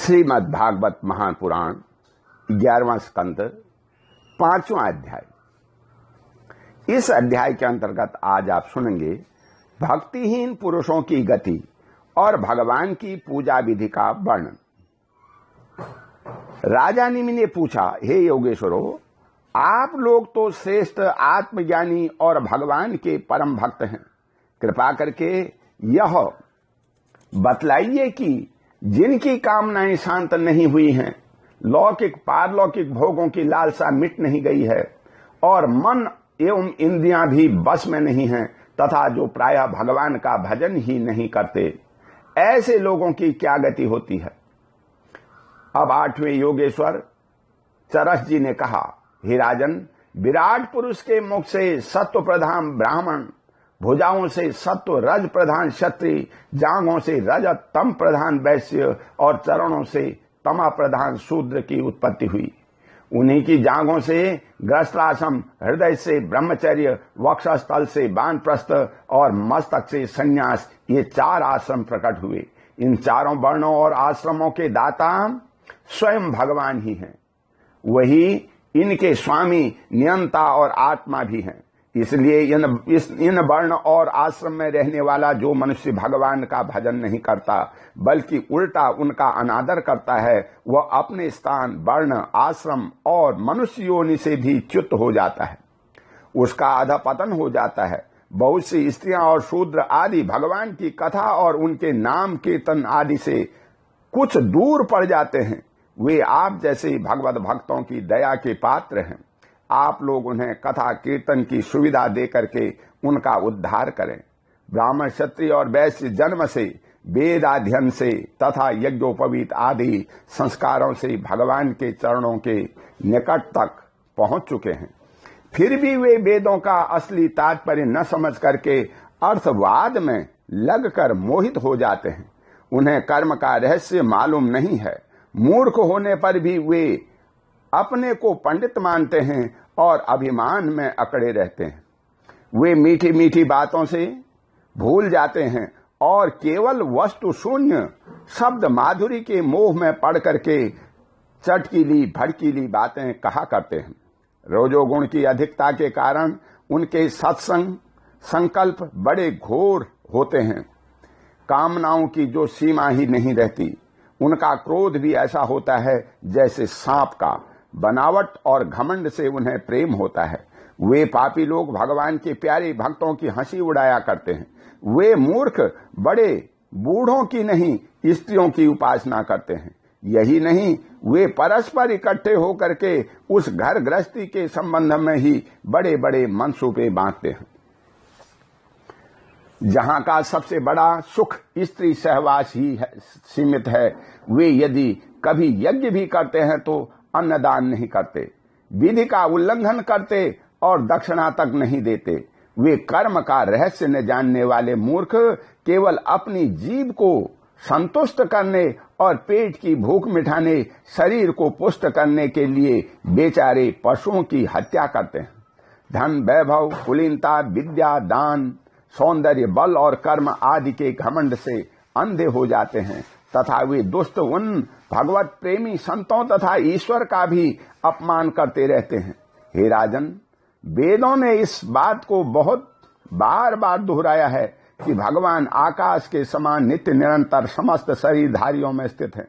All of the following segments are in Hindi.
श्रीमद् भागवत महापुराण 11वां स्कंद 5वां अध्याय। इस अध्याय के अंतर्गत आज आप सुनेंगे भक्तिहीन पुरुषों की गति और भगवान की पूजा विधि का वर्णन। राजा निमि ने पूछा, हे योगेश्वरों, आप लोग तो श्रेष्ठ आत्मज्ञानी और भगवान के परम भक्त हैं। कृपा करके यह बतलाइए कि जिनकी कामनाएं शांत नहीं हुई हैं, लौकिक पारलौकिक भोगों की लालसा मिट नहीं गई है और मन एवं इंद्रियां भी बस में नहीं हैं तथा जो प्रायः भगवान का भजन ही नहीं करते, ऐसे लोगों की क्या गति होती है। अब 8वें योगेश्वर चरस जी ने कहा, हे राजन, विराट पुरुष के मुख से सत्व प्रधान ब्राह्मण, भुजाओं से सत्व रज प्रधान क्षत्रिय, जांघों से रज तम प्रधान वैश्य और चरणों से तमा प्रधान शूद्र की उत्पत्ति हुई। उन्हीं की जांघों से ग्रस्त्राश्रम, हृदय से ब्रह्मचर्य, वक्षस्थल से वानप्रस्थ और मस्तक से संन्यास, ये 4 आश्रम प्रकट हुए। इन चारों वर्णों और आश्रमों के दाता स्वयं भगवान ही हैं। वही इनके स्वामी, नियंता और आत्मा भी हैं। इसलिए इन वर्ण और आश्रम में रहने वाला जो मनुष्य भगवान का भजन नहीं करता बल्कि उल्टा उनका अनादर करता है, वह अपने स्थान, वर्ण, आश्रम और मनुष्य योनि से भी च्युत हो जाता है। उसका अधपतन हो जाता है। बहुत सी स्त्रियां और शूद्र आदि भगवान की कथा और उनके नाम कीर्तन आदि से कुछ दूर पड़ जाते हैं। वे आप जैसे भगवत भक्तों की दया के पात्र हैं। आप लोग उन्हें कथा कीर्तन की सुविधा दे करके उनका उद्धार करें। ब्राह्मण, क्षत्रिय और वैश्य जन्म से, वेदाध्ययन से तथा यज्ञोपवीत आदि संस्कारों से भगवान के चरणों के निकट तक पहुंच चुके हैं। फिर भी वे वेदों का असली तात्पर्य न समझ करके अर्थवाद में लगकर मोहित हो जाते हैं। उन्हें कर्म का रहस्य मालूम नहीं है। मूर्ख होने पर भी वे अपने को पंडित मानते हैं और अभिमान में अकड़े रहते हैं। वे मीठी मीठी बातों से भूल जाते हैं और केवल वस्तु शून्य शब्द माधुरी के मोह में पड़ करके चटकीली भड़कीली बातें कहा करते हैं। रजोगुण की अधिकता के कारण उनके सत्संग संकल्प बड़े घोर होते हैं। कामनाओं की जो सीमा ही नहीं रहती। उनका क्रोध भी ऐसा होता है जैसे सांप का। बनावट और घमंड से उन्हें प्रेम होता है। वे पापी लोग भगवान के प्यारे भक्तों की हंसी उड़ाया करते हैं। वे मूर्ख बड़े बूढ़ों की नहीं, स्त्रियों की उपासना करते हैं। यही नहीं, वे परस्पर इकट्ठे होकर के उस घर गृहस्थी के संबंध में ही बड़े बड़े मनसूबे बांटते हैं। जहां का सबसे बड़ा सुख स्त्री सहवास ही सीमित है, वे यदि कभी यज्ञ भी करते हैं तो अन्नदान नहीं करते, विधि का उल्लंघन करते और दक्षिणा तक नहीं देते। वे कर्म का रहस्य न जानने वाले मूर्ख केवल अपनी जीभ को संतुष्ट करने और पेट की भूख मिटाने, शरीर को पुष्ट करने के लिए बेचारे पशुओं की हत्या करते हैं। धन, वैभव, कुलीनता, विद्या, दान, सौंदर्य, बल और कर्म आदि के घमंड से अंधे हो जाते हैं तथा वे दुष्ट उन भगवत प्रेमी संतों तथा ईश्वर का भी अपमान करते रहते हैं। हे राजन, वेदों ने इस बात को बहुत बार बार दोहराया है कि भगवान आकाश के समान नित्य निरंतर समस्त शरीरधारियों में स्थित हैं।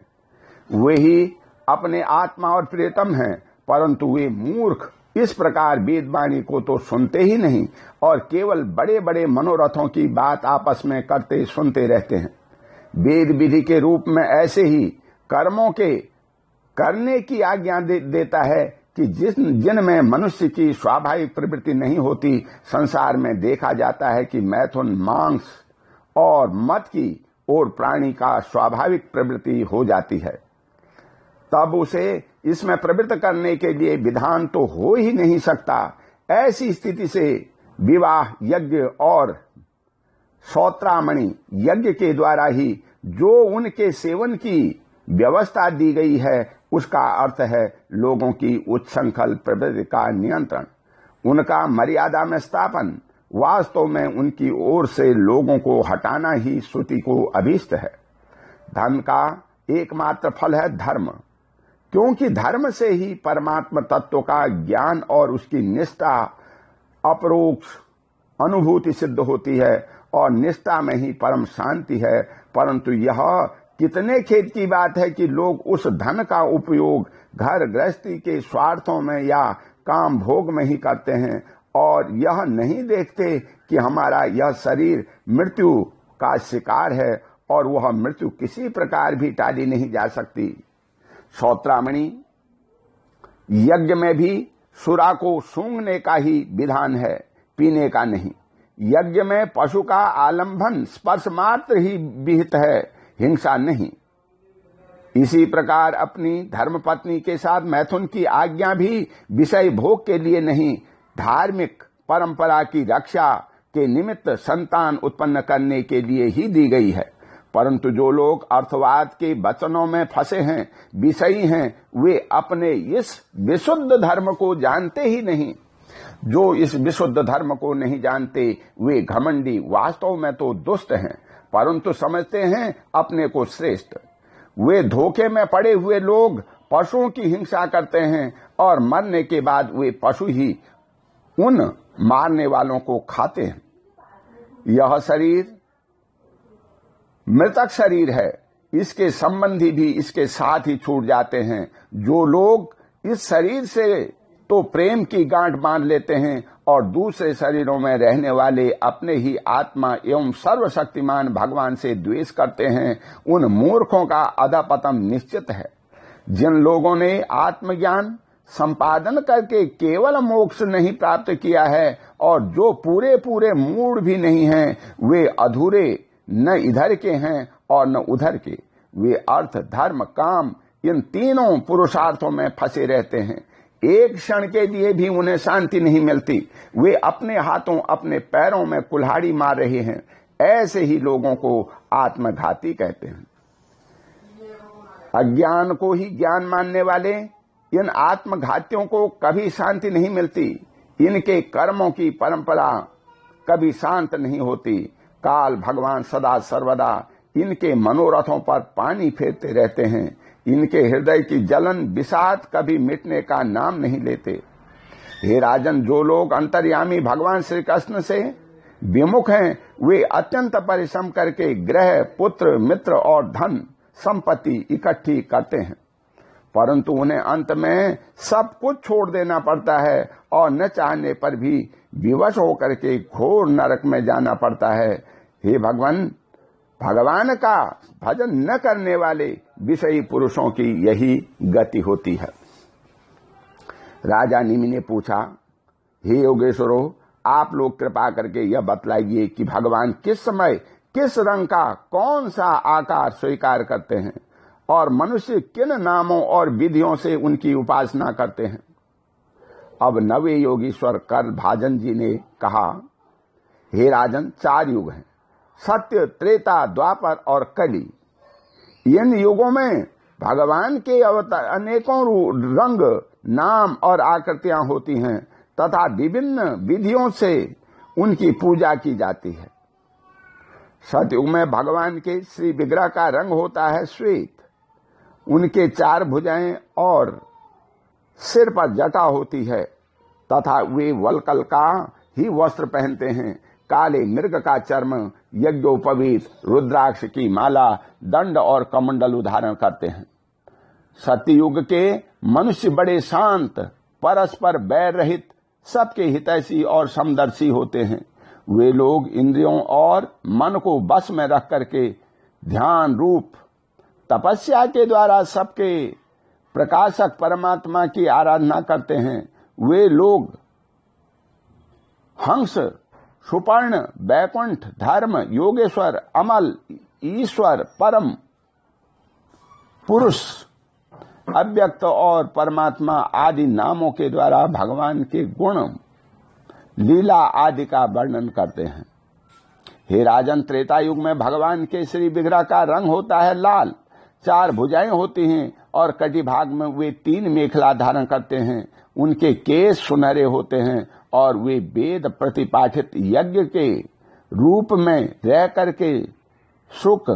वे ही अपने आत्मा और प्रियतम हैं, परंतु वे मूर्ख इस प्रकार वेदवाणी को तो सुनते ही नहीं और केवल बड़े बड़े मनोरथों की बात आपस में करते सुनते रहते हैं। वेद विधि के रूप में ऐसे ही कर्मों के करने की आज्ञा देता है कि जिनमें मनुष्य की स्वाभाविक प्रवृत्ति नहीं होती। संसार में देखा जाता है कि मैथुन, मांस और मद की ओर प्राणी का स्वाभाविक प्रवृत्ति हो जाती है। तब उसे इसमें प्रवृत्त करने के लिए विधान तो हो ही नहीं सकता। ऐसी स्थिति से विवाह यज्ञ और श्रोत्रामणि यज्ञ के द्वारा ही जो उनके सेवन की व्यवस्था दी गई है, उसका अर्थ है लोगों की उच्छृंखल प्रवृत्ति का नियंत्रण, उनका मर्यादा में स्थापन। वास्तव में उनकी ओर से लोगों को हटाना ही श्रुति को अभीष्ट है। धन का एकमात्र फल है धर्म, क्योंकि धर्म से ही परमात्मा तत्व का ज्ञान और उसकी निष्ठा अपरोक्ष अनुभूति सिद्ध होती है और निष्ठा में ही परम शांति है। परंतु यह कितने खेद की बात है कि लोग उस धन का उपयोग घर गृहस्थी के स्वार्थों में या काम भोग में ही करते हैं और यह नहीं देखते कि हमारा यह शरीर मृत्यु का शिकार है और वह मृत्यु किसी प्रकार भी टाली नहीं जा सकती। श्रोत्रामणि, यज्ञ में भी सुरा को सूंघने का ही विधान है, पीने का नहीं। यज्ञ में पशु का आलंबन स्पर्श मात्र ही विहित है, हिंसा नहीं। इसी प्रकार अपनी धर्मपत्नी के साथ मैथुन की आज्ञा भी विषय भोग के लिए नहीं, धार्मिक परंपरा की रक्षा के निमित्त संतान उत्पन्न करने के लिए ही दी गई है। परंतु जो लोग अर्थवाद के वचनों में फंसे हैं, विषयी हैं, वे अपने इस विशुद्ध धर्म को जानते ही नहीं। जो इस विशुद्ध धर्म को नहीं जानते वे घमंडी वास्तव में तो दुष्ट हैं, परंतु समझते हैं अपने को श्रेष्ठ। वे धोखे में पड़े हुए लोग पशुओं की हिंसा करते हैं और मरने के बाद वे पशु ही उन मारने वालों को खाते हैं। यह शरीर मृतक शरीर है, इसके संबंधी भी इसके साथ ही छूट जाते हैं। जो लोग इस शरीर से तो प्रेम की गांठ बांध लेते हैं और दूसरे शरीरों में रहने वाले अपने ही आत्मा एवं सर्वशक्तिमान भगवान से द्वेष करते हैं, उन मूर्खों का अधपतन निश्चित है। जिन लोगों ने आत्मज्ञान संपादन करके केवल मोक्ष नहीं प्राप्त किया है और जो पूरे पूरे मूढ़ भी नहीं हैं, वे अधूरे न इधर के हैं और न उधर के। वे अर्थ धर्म काम इन तीनों पुरुषार्थों में फंसे रहते हैं। एक क्षण के लिए भी उन्हें शांति नहीं मिलती। वे अपने हाथों अपने पैरों में कुल्हाड़ी मार रहे हैं। ऐसे ही लोगों को आत्मघाती कहते हैं। अज्ञान को ही ज्ञान मानने वाले इन आत्मघातियों को कभी शांति नहीं मिलती। इनके कर्मों की परंपरा कभी शांत नहीं होती। काल भगवान सदा सर्वदा इनके मनोरथों पर पानी फेरते रहते हैं। इनके हृदय की जलन विषाद कभी मिटने का नाम नहीं लेते। हे राजन, जो लोग अंतर्यामी भगवान श्री कृष्ण से विमुख हैं, वे अत्यंत परिश्रम करके ग्रह, पुत्र, मित्र और धन संपत्ति इकट्ठी करते हैं, परंतु उन्हें अंत में सब कुछ छोड़ देना पड़ता है और न चाहने पर भी विवश होकर के घोर नरक में जाना पड़ता है। हे भगवान का भजन न करने वाले विषयी पुरुषों की यही गति होती है। राजा निमि ने पूछा, हे योगेश्वरों, आप लोग कृपा करके यह बतलाइए कि भगवान किस समय किस रंग का कौन सा आकार स्वीकार करते हैं और मनुष्य किन नामों और विधियों से उनकी उपासना करते हैं। अब नवे योगीश्वर कर भाजन जी ने कहा, हे राजन, 4 युग हैं, सत्य, त्रेता, द्वापर और कली। इन युगों में भगवान के अवतार अनेकों रंग, नाम और आकृतियां होती हैं तथा विभिन्न विधियों से उनकी पूजा की जाती है। सतयुग में भगवान के श्री विग्रह का रंग होता है श्वेत। उनके 4 भुजाएं और सिर पर जटा होती है तथा वे वलकल का ही वस्त्र पहनते हैं। काले मृग का चर्म, यज्ञोपवीत, रुद्राक्ष की माला, दंड और कमंडल धारण करते हैं। सतयुग के मनुष्य बड़े शांत, परस्पर बैर रहित, सबके हितैषी और समदर्शी होते हैं। वे लोग इंद्रियों और मन को बस में रख करके ध्यान रूप तपस्या के द्वारा सबके प्रकाशक परमात्मा की आराधना करते हैं। वे लोग हंस, सुपर्ण, बैकुंठ, धर्म, योगेश्वर, अमल, ईश्वर, परम पुरुष, अव्यक्त और परमात्मा आदि नामों के द्वारा भगवान के गुण, लीला आदि का वर्णन करते हैं। हे राजन, त्रेता युग में भगवान के श्री विग्रह का रंग होता है लाल। 4 भुजाएं होती हैं और कटी भाग में वे 3 मेखला धारण करते हैं। उनके केश सुनहरे होते हैं और वे वेद प्रतिपाठित यज्ञ के रूप में रह करके सुख,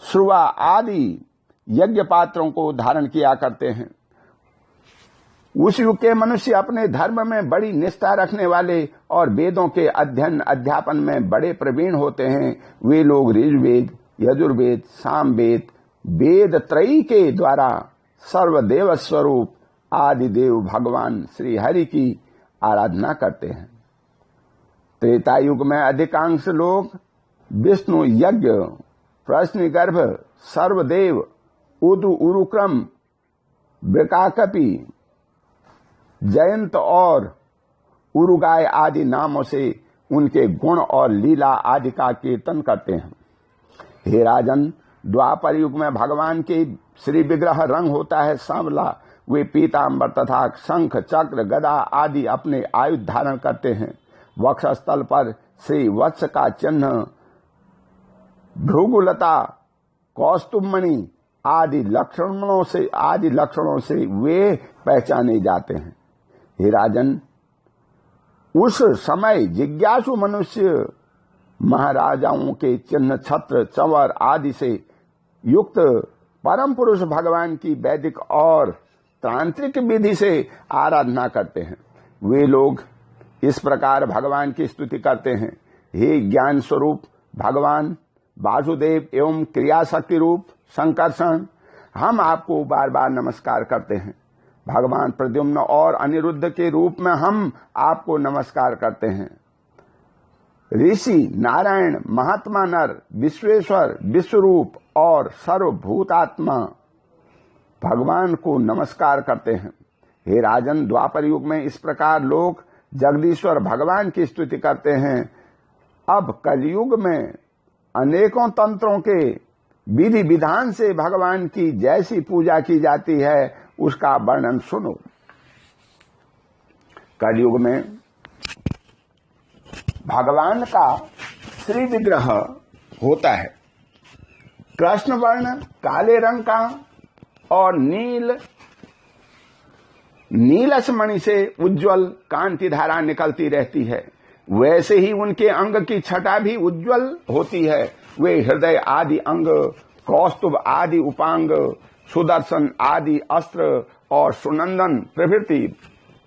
श्रुवा आदि यज्ञ पात्रों को धारण किया करते हैं। उस युग के मनुष्य अपने धर्म में बड़ी निष्ठा रखने वाले और वेदों के अध्ययन अध्यापन में बड़े प्रवीण होते हैं। वे लोग ऋग्वेद, यजुर्वेद, सामवेद, वेद त्रयी के द्वारा सर्वदेव स्वरूप आदि देव भगवान श्री हरि की आराधना करते हैं। त्रेता युग में अधिकांश लोग विष्णु यज्ञ, प्रश्नगर्भ, सर्वदेव, उरुक्रम, वृकाकपि, जयंत और उरुगाय आदि नामों से उनके गुण और लीला आदि का कीर्तन करते हैं। हे राजन, द्वापर युग में भगवान के श्री विग्रह रंग होता है सांवला। वे पीतांबर तथा शंख, चक्र, गदा आदि अपने आयुध धारण करते हैं। वक्षस्थल पर श्री वत्स का चिन्ह, भृगुलता, कौस्तुभमणि आदि लक्षणों से वे पहचाने जाते हैं। हे राजन, उस समय जिज्ञासु मनुष्य महाराजाओं के चिन्ह, छत्र, चंवर आदि से युक्त परम पुरुष भगवान की वैदिक और तांत्रिक विधि से आराधना करते हैं। वे लोग इस प्रकार भगवान की स्तुति करते हैं। हे ज्ञान स्वरूप भगवान वासुदेव एवं क्रियाशक्ति रूप संकर्षण, हम आपको बार बार नमस्कार करते हैं। भगवान प्रद्युम्न और अनिरुद्ध के रूप में हम आपको नमस्कार करते हैं। ऋषि नारायण, महात्मा नर, विश्वेश्वर, विश्वरूप और सर्वभूतात्मा भगवान को नमस्कार करते हैं। हे राजन, द्वापर युग में इस प्रकार लोग जगदीश्वर भगवान की स्तुति करते हैं। अब कलयुग में अनेकों तंत्रों के विधि विधान से भगवान की जैसी पूजा की जाती है उसका वर्णन सुनो। कलयुग में भगवान का श्री विग्रह होता है कृष्ण वर्ण, काले रंग का और नीलस से उज्जवल कांति धारा निकलती रहती है। वैसे ही उनके अंग की छटा भी उज्जवल होती है। वे हृदय आदि अंग, कौस्तुभ आदि उपांग, सुदर्शन आदि अस्त्र और सुनंदन प्रभृति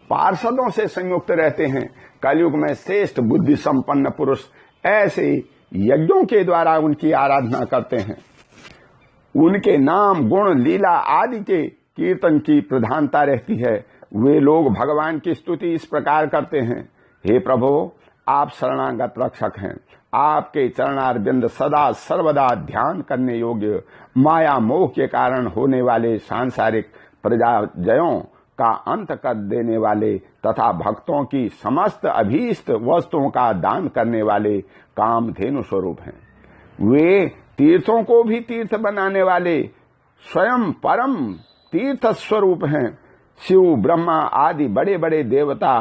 पार्षदों से संयुक्त रहते हैं। कलयुग में श्रेष्ठ बुद्धि संपन्न पुरुष ऐसे यज्ञों के द्वारा उनकी आराधना करते हैं। उनके नाम, गुण, लीला आदि के कीर्तन की प्रधानता रहती है। वे लोग भगवान की स्तुति इस प्रकार करते हैं। हे प्रभु, आप शरणागत रक्षक हैं। आपके चरणारविंद सदा सर्वदा ध्यान करने योग्य, माया मोह के कारण होने वाले सांसारिक प्रजाजयों का अंत कर देने वाले तथा भक्तों की समस्त अभीष्ट वस्तुओं का दान करने वाले कामधेनु स्वरूप हैं। वे तीर्थों को भी तीर्थ बनाने वाले स्वयं परम तीर्थ स्वरूप हैं। शिव, ब्रह्मा आदि बड़े बड़े देवता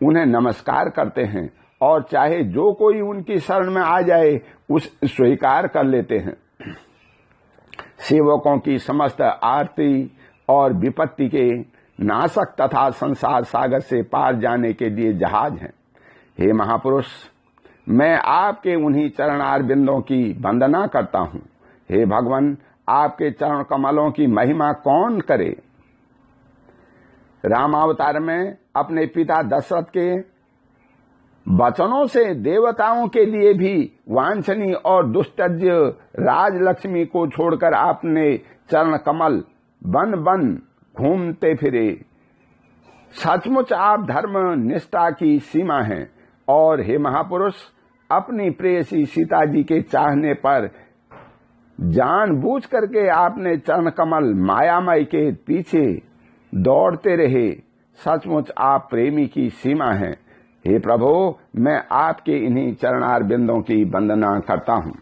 उन्हें नमस्कार करते हैं और चाहे जो कोई उनकी शरण में आ जाए उस स्वीकार कर लेते हैं। सेवकों की समस्त आरती और विपत्ति के नाशक तथा संसार सागर से पार जाने के लिए जहाज हैं। हे महापुरुष, मैं आपके उन्हीं चरणार बिंदों की वंदना करता हूँ। हे भगवान, आपके चरण कमलों की महिमा कौन करे। रामावतार में अपने पिता दशरथ के वचनों से देवताओं के लिए भी वांछनीय और दुष्टज्य राजलक्ष्मी को छोड़कर आपने चरण कमल बन बन घूमते फिरे। सचमुच आप धर्म निष्ठा की सीमा हैं। और हे महापुरुष, अपनी प्रेयसी सीता जी के चाहने पर जानबूझ करके आपने चरण कमल मायामय के पीछे दौड़ते रहे। सचमुच आप प्रेमी की सीमा हैं। हे प्रभु, मैं आपके इन्हीं चरणार बिंदों की वंदना करता हूँ।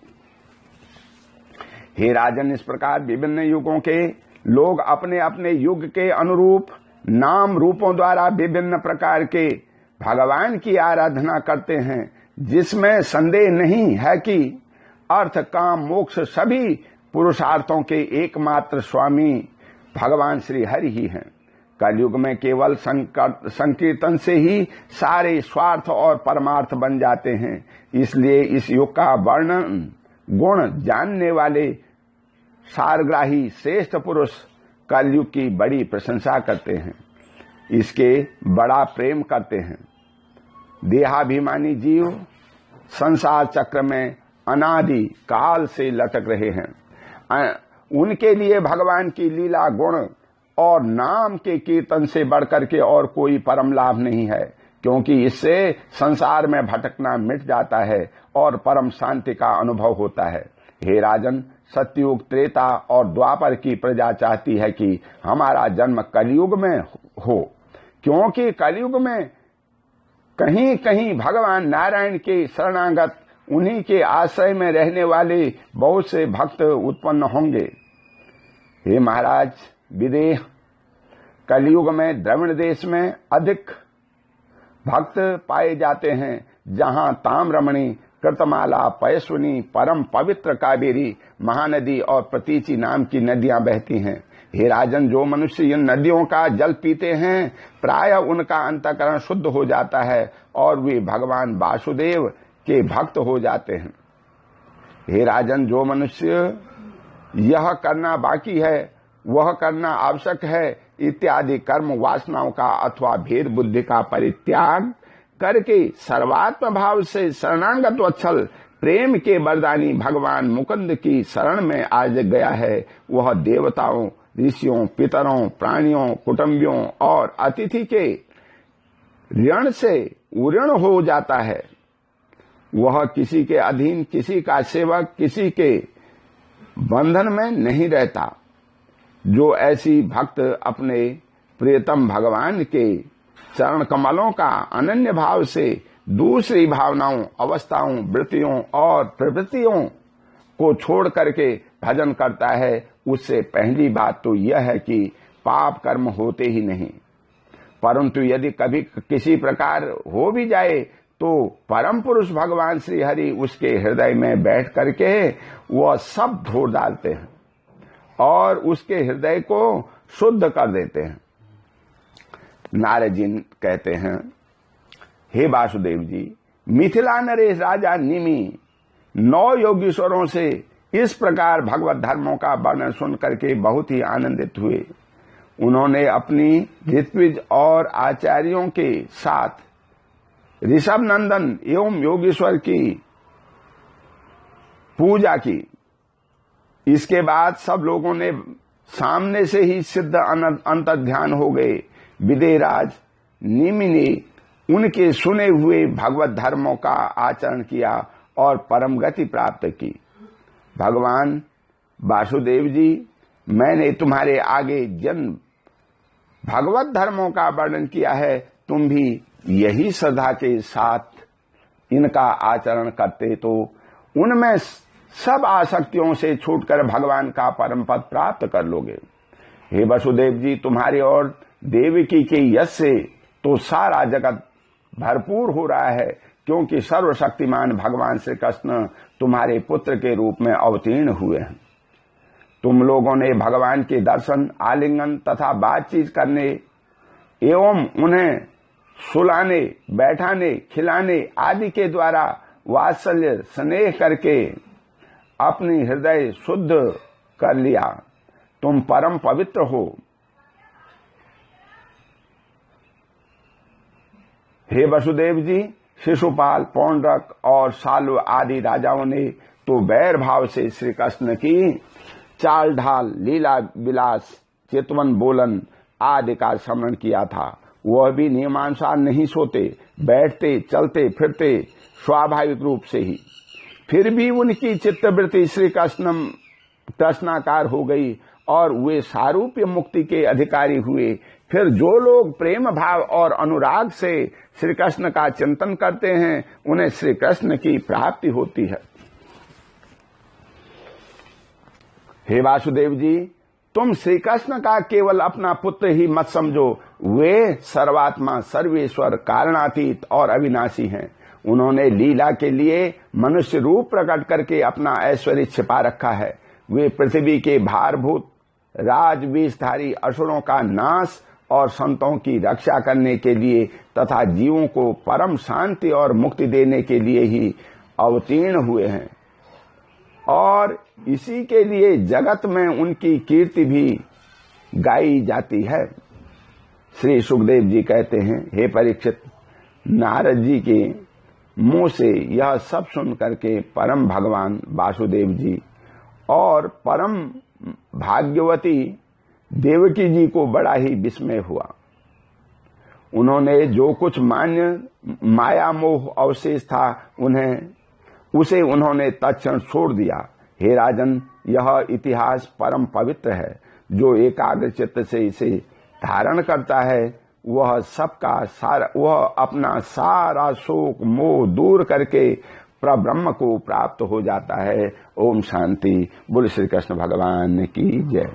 हे राजन, इस प्रकार विभिन्न युगों के लोग अपने अपने युग के अनुरूप नाम रूपों द्वारा विभिन्न प्रकार के भगवान की आराधना करते हैं, जिसमें संदेह नहीं है कि अर्थ, काम, मोक्ष सभी पुरुषार्थों के एकमात्र स्वामी भगवान श्री हरि ही हैं। कलयुग में केवल संकीर्तन से ही सारे स्वार्थ और परमार्थ बन जाते हैं। इसलिए इस युग का वर्णन गुण जानने वाले सारग्राही श्रेष्ठ पुरुष कलयुग की बड़ी प्रशंसा करते हैं, इसके बड़ा प्रेम करते हैं। देहाभिमानी जीव संसार चक्र में अनादि काल से लटक रहे हैं। उनके लिए भगवान की लीला गुण और नाम के कीर्तन से बढ़कर के और कोई परम लाभ नहीं है, क्योंकि इससे संसार में भटकना मिट जाता है और परम शांति का अनुभव होता है। हे राजन, सतयुग, त्रेता और द्वापर की प्रजा चाहती है कि हमारा जन्म कलयुग में हो, क्योंकि कलयुग में कहीं कहीं भगवान नारायण के शरणागत, उन्हीं के आश्रय में रहने वाले बहुत से भक्त उत्पन्न होंगे। हे महाराज, विदेह कलयुग में द्रविड़ देश में अधिक भक्त पाए जाते हैं, जहां ताम्रमणि, कृतमाला, पयस्विनी, परम पवित्र कावेरी, महानदी और प्रतीचि नाम की नदियां बहती हैं। हे राजन, जो मनुष्य इन नदियों का जल पीते हैं, प्राय उनका अंतःकरण शुद्ध हो जाता है और वे भगवान वासुदेव के भक्त हो जाते हैं। हे राजन, जो मनुष्य यह करना बाकी है, वह करना आवश्यक है इत्यादि कर्म वासनाओं का अथवा भेद बुद्धि का परित्याग करके सर्वात्म भाव से शरणागत वत्सल प्रेम के वरदानी भगवान मुकुंद की शरण में आज गया है, वह देवताओं, ऋषियों, पितरों, प्राणियों, कुटुंबियों और अतिथि के ऋण से उऋण हो जाता है। वह किसी के अधीन, किसी का सेवक, किसी के बंधन में नहीं रहता। जो ऐसी भक्त अपने प्रियतम भगवान के चरण कमलों का अनन्य भाव से दूसरी भावनाओं, अवस्थाओं, वृत्तियों और प्रवृत्तियों को छोड़ करके भजन करता है, उससे पहली बात तो यह है कि पाप कर्म होते ही नहीं। परंतु यदि कभी किसी प्रकार हो भी जाए तो परम पुरुष भगवान श्री हरि उसके हृदय में बैठ करके वह सब धो डालते हैं और उसके हृदय को शुद्ध कर देते हैं। नारद जी कहते हैं, हे वासुदेव जी, मिथिला नरेश राजा निमि 9 योगीश्वरों से इस प्रकार भगवत धर्मों का वर्णन सुन करके बहुत ही आनंदित हुए। उन्होंने अपनी ऋत्विज और आचार्यों के साथ ऋषभ नंदन एवं योगेश्वर की पूजा की। इसके बाद सब लोगों ने सामने से ही सिद्ध अंतर्ध्यान हो गए। विदेहराज निमि ने उनके सुने हुए भगवत धर्मों का आचरण किया और परम गति प्राप्त की। भगवान वासुदेव जी, मैंने तुम्हारे आगे जन्म भगवत धर्मों का वर्णन किया है, तुम भी यही श्रद्धा के साथ इनका आचरण करते तो उनमें सब आसक्तियों से छूटकर भगवान का परम पद प्राप्त कर लोगे। हे वसुदेव जी, तुम्हारे और देवकी के यश से तो सारा जगत भरपूर हो रहा है, क्योंकि सर्वशक्तिमान भगवान श्री कृष्ण तुम्हारे पुत्र के रूप में अवतीर्ण हुए हैं। तुम लोगों ने भगवान के दर्शन, आलिंगन तथा बातचीत करने एवं उन्हें सुलाने, बैठाने, खिलाने आदि के द्वारा वात्सल्य स्नेह करके अपनी हृदय शुद्ध कर लिया। तुम परम पवित्र हो। हे वसुदेव जी, शिशुपाल, पौंड्रक और साल्व आदि राजाओं ने तो वैर भाव से श्री कृष्ण की चाल ढाल, लीला विलास, चितवन बोलन आदि का स्मरण किया था। वह भी नियमानुसार नहीं सोते, बैठते, चलते फिरते स्वाभाविक रूप से ही। फिर भी उनकी चित्तवृत्ति श्री कृष्णाकार हो गई और वे सारूप्य मुक्ति के अधिकारी हुए। फिर जो लोग प्रेम भाव और अनुराग से श्री कृष्ण का चिंतन करते हैं, उन्हें श्री कृष्ण की प्राप्ति होती है। हे वासुदेव जी, तुम श्री कृष्ण का केवल अपना पुत्र ही मत समझो। वे सर्वात्मा, सर्वेश्वर, कारणातीत और अविनाशी हैं। उन्होंने लीला के लिए मनुष्य रूप प्रकट करके अपना ऐश्वर्य छिपा रखा है। वे पृथ्वी के भारभूत राजवीषधारी असुरों का नाश और संतों की रक्षा करने के लिए तथा जीवों को परम शांति और मुक्ति देने के लिए ही अवतीर्ण हुए हैं। और इसी के लिए जगत में उनकी कीर्ति भी गाई जाती है। श्री सुखदेव जी कहते हैं, हे परीक्षित, नारद जी के मुंह से यह सब सुन करके परम भगवान वासुदेव जी और परम भाग्यवती देवकी जी को बड़ा ही विस्मय हुआ। उन्होंने जो कुछ माया मोह अवशेष था उसे उन्होंने तत्क्षण छोड़ दिया। हे राजन, यह इतिहास परम पवित्र है। जो एकाग्र चित्त से इसे धारण करता है वह अपना सारा शोक मोह दूर करके परब्रह्म को प्राप्त हो जाता है। ओम शांति। बोल श्री कृष्ण भगवान की जय।